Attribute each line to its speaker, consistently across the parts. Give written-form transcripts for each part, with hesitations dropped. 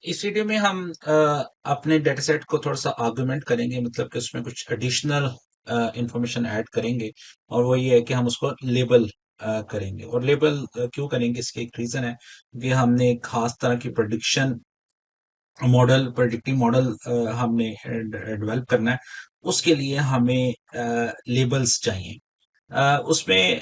Speaker 1: इस वीडियो में हम अपने डेटासेट को थोड़ा सा आर्गुमेंट करेंगे, मतलब कि उसमें कुछ एडिशनल इंफॉर्मेशन ऐड करेंगे। और वो ये है कि हम उसको लेबल करेंगे। और लेबल क्यों करेंगे, इसके एक रीजन है कि हमने एक खास तरह की प्रेडिक्टिव मॉडल हमने डेवलप करना है। उसके लिए हमें लेबल्स चाहिए। उसमें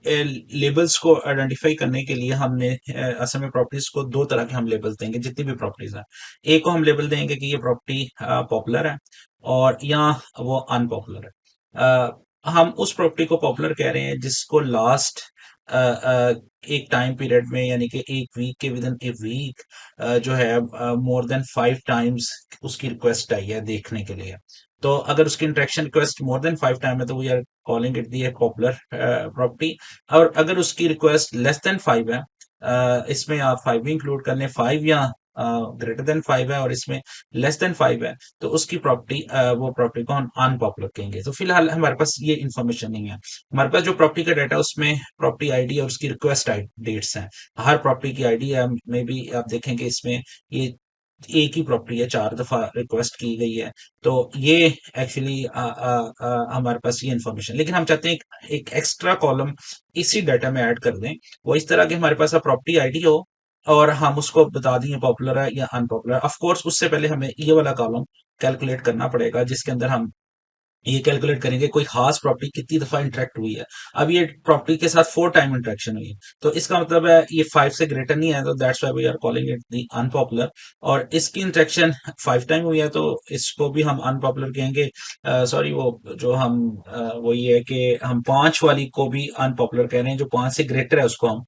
Speaker 1: लेबल्स को आइडेंटिफाई करने के लिए हमने असल में प्रॉपर्टीज को दो तरह के हम लेबल्स देंगे। जितनी भी प्रॉपर्टीज हैं, एक को हम लेबल देंगे कि ये प्रॉपर्टी पॉपुलर है और या वो अनपॉपुलर है। हम उस प्रॉपर्टी को पॉपुलर कह रहे हैं जिसको लास्ट एक टाइम पीरियड में, यानी कि एक वीक के विद इन ए वीक जो है मोर देन 5 टाइम्स उसकी रिक्वेस्ट आई है देखने के लिए। तो अगर उसकी interaction request more than 5 time है तो we are calling it the a popular property. और अगर उसकी रिक्वेस्ट लेस देन 5 है, इसमें आप 5 भी इंक्लूड कर लें, 5 या ग्रेटर देन 5 है और इसमें लेस देन 5 है, तो उसकी प्रॉपर्टी वो प्रॉपर्टी को हम अनपॉपुलर कहेंगे। तो फिलहाल हमारे पास ये इन्फॉर्मेशन नहीं है। हमारे पास जो प्रॉपर्टी का डाटा उसमें प्रॉपर्टी आईडी और उसकी रिक्वेस्ट डेट्स हैं। हर प्रॉपर्टी की आईडी है, में भी आप देखेंगे इसमें ये एक ही प्रॉपर्टी है, 4 दफा रिक्वेस्ट की गई है। तो ये एक्चुअली हमारे पास ये इन्फॉर्मेशन, लेकिन हम चाहते हैं एक एक्स्ट्रा कॉलम इसी डाटा में ऐड कर दें। वो इस तरह की हमारे पास प्रॉपर्टी आईडी हो और हम उसको बता दें पॉपुलर है या अनपॉपुलर। ऑफ कोर्स उससे पहले हमें ये वाला कॉलम कैलकुलेट करना पड़ेगा जिसके अंदर हम ये कैलकुलेट करेंगे कोई खास प्रॉपर्टी कितनी दफा इंटरेक्ट हुई है। अब ये प्रॉपर्टी के साथ 4 टाइम इंटरेक्शन हुई है, तो इसका मतलब है ये 5 से ग्रेटर नहीं है, तो that's why we are calling it the unpopular. और इसकी इंटरेक्शन 5 टाइम हुई है तो इसको भी हम अनपॉपुलर कहेंगे। सॉरी, वो जो हम वो ये है कि हम 5 वाली को भी अनपॉपुलर कह रहे हैं, जो 5 से ग्रेटर है उसको हम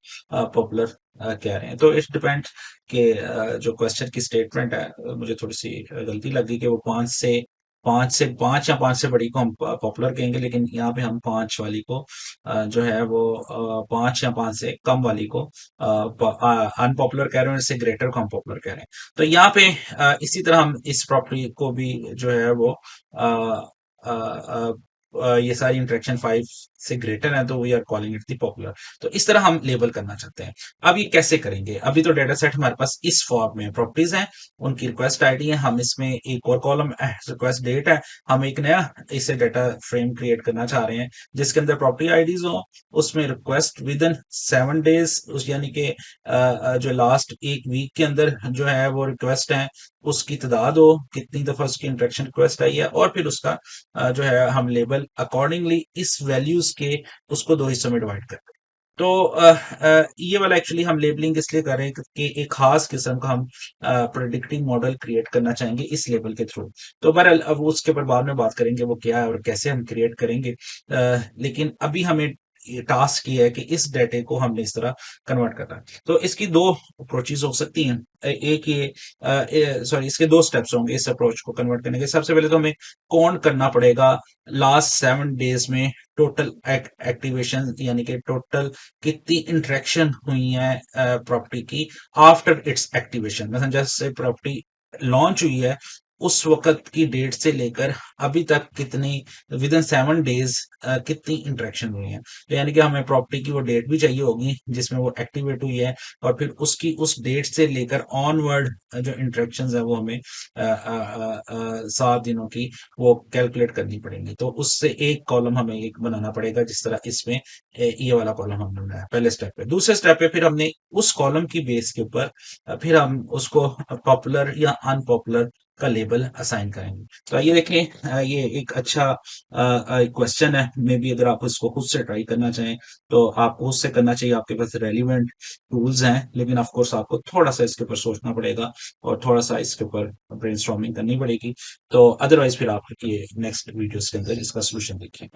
Speaker 1: पॉपुलर कह रहे हैं। तो इट डिपेंड कि जो क्वेश्चन की स्टेटमेंट है, मुझे थोड़ी सी गलती लगी कि वो 5 या 5 से बड़ी को हम पॉपुलर कहेंगे, लेकिन यहाँ पे हम 5 वाली को जो है वो 5 या 5 से कम वाली को अनपॉपुलर कह रहे हैं, इससे ग्रेटर को हम पॉपुलर कह रहे हैं। तो यहाँ पे इसी तरह हम इस प्रॉपर्टी को भी जो है वो अ, अ, अ, ये सारी इंटरेक्शन 5 से ग्रेटर है तो we are calling it the popular. तो इस तरह हम लेबल करना चाहते हैं। अब ये कैसे करेंगे? अभी तो डेटा सेट हमारे पास इस फॉर्म में प्रॉपर्टीज हैं, उनकी रिक्वेस्ट आईडी है, हम इसमें एक और कॉलम रिक्वेस्ट डेट है। हम एक नया इसे डाटा फ्रेम क्रिएट करना चाह रहे हैं जिसके अंदर प्रॉपर्टी आईडीज हो, उसमें रिक्वेस्ट विद इन 7 डेज, उस यानी कि जो लास्ट एक वीक के अंदर जो है वो रिक्वेस्ट है उसकी तादाद हो, कितनी दफा उसकी इंटरेक्शन रिक्वेस्ट आई है, और फिर उसका जो है हम लेबल अकॉर्डिंगली इस वैल्यूज के उसको दो हिस्सों में डिवाइड करते हैं। तो ये वाला एक्चुअली हम लेबलिंग इसलिए कर रहे हैं कि एक खास किस्म का हम प्रेडिक्टिव मॉडल क्रिएट करना चाहेंगे इस लेबल के थ्रू। तो बहरहाल अब उसके ऊपर बाद में बात करेंगे वो क्या है और कैसे हम क्रिएट करेंगे। लेकिन अभी हमें ये टास्क ये है कि इस डाटे को हमने इस तरह कन्वर्ट करना है। तो इसकी दो अप्रोचेज हो सकती हैं। एक ये सॉरी, इसके दो स्टेप्स होंगे इस अप्रोच को कन्वर्ट करने के। सबसे पहले तो हमें काउंट करना पड़ेगा लास्ट 7 डेज में टोटल एक्टिवेशन, यानी कि टोटल कितनी इंटरेक्शन हुई है प्रॉपर्टी की आफ्टर इट्स एक्टिवेशन। मतलब जैसे प्रॉपर्टी लॉन्च हुई है उस वक्त की डेट से लेकर अभी तक कितनी विद इन 7 डेज कितनी इंटरेक्शन हुई है। तो यानी कि हमें प्रॉपर्टी की वो डेट भी चाहिए होगी जिसमें वो एक्टिवेट हुई है, और फिर उसकी उस डेट से लेकर ऑनवर्ड जो इंटरेक्शंस है वो हमें 7 दिनों की वो कैलकुलेट करनी पड़ेंगी। तो उससे एक कॉलम हमें एक बनाना पड़ेगा जिस तरह इसमें ये वाला कॉलम हमने बनाया पहले स्टेप पे। दूसरे स्टेप पे फिर हमने उस कॉलम की बेस के ऊपर फिर हम उसको पॉपुलर या अनपॉपुलर का लेबल असाइन करेंगे। तो आइए देखें, ये एक अच्छा क्वेश्चन है। मे बी अगर आप इसको खुद से ट्राई करना चाहें तो आपको खुद से करना चाहिए, आपके पास रेलिवेंट टूल्स हैं, लेकिन ऑफ कोर्स आपको थोड़ा सा इसके ऊपर सोचना पड़ेगा और थोड़ा सा इसके ऊपर ब्रेनस्टॉर्मिंग करनी पड़ेगी। तो अदरवाइज फिर आप ये नेक्स्ट वीडियोस के अंदर इसका सोल्यूशन देखें।